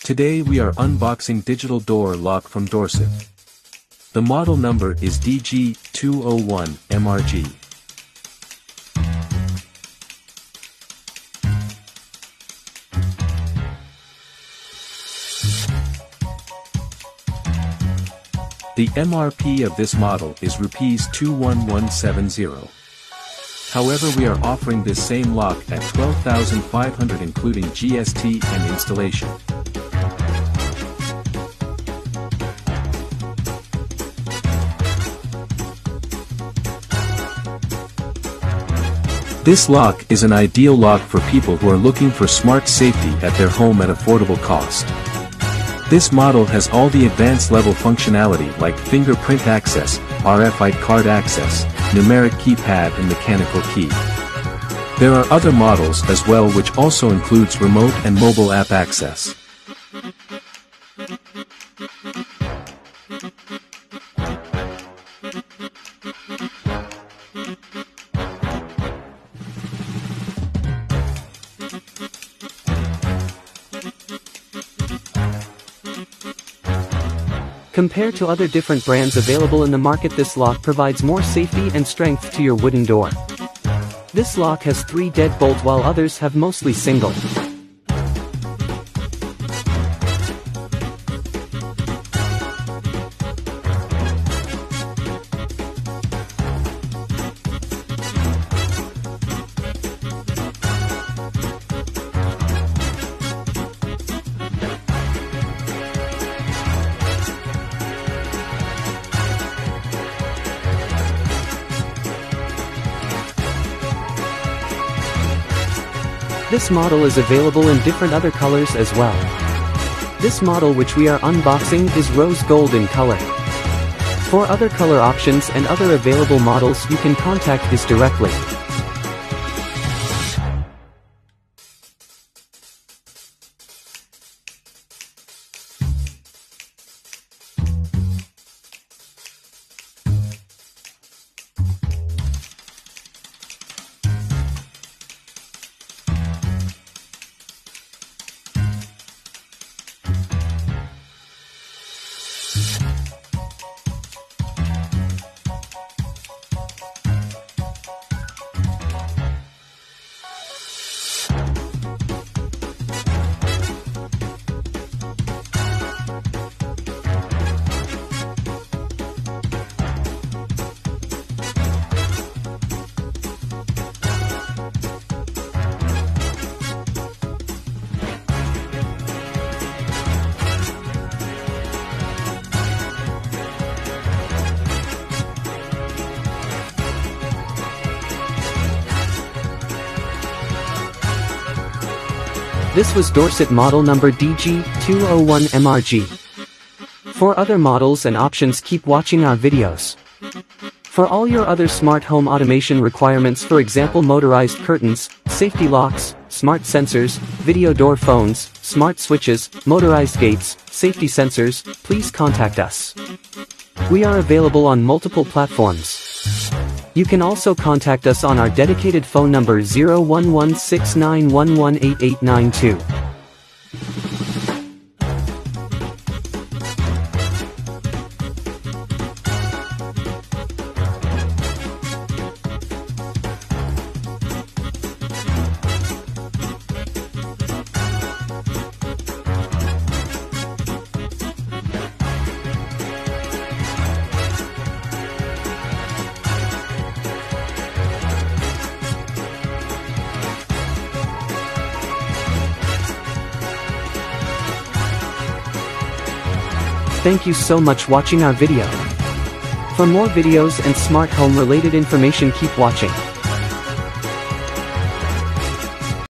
Today we are unboxing digital door lock from Dorset. The model number is DG201 MRG. The MRP of this model is Rs 21170. However, we are offering this same lock at 12,500 including GST and installation. This lock is an ideal lock for people who are looking for smart safety at their home at affordable cost. This model has all the advanced level functionality like fingerprint access, RFID card access, numeric keypad and mechanical key. There are other models as well which also includes remote and mobile app access. Compared to other different brands available in the market, this lock provides more safety and strength to your wooden door. This lock has 3 deadbolt while others have mostly single. This model is available in different other colors as well. This model which we are unboxing is rose gold in color. For other color options and other available models you can contact us directly. This was Dorset model number DG201 MRG. For other models and options, keep watching our videos. For all your other smart home automation requirements, for example motorized curtains, safety locks, smart sensors, video door phones, smart switches, motorized gates, safety sensors, please contact us. We are available on multiple platforms. You can also contact us on our dedicated phone number 01169118892. Thank you so much watching our video. For more videos and smart home related information, keep watching.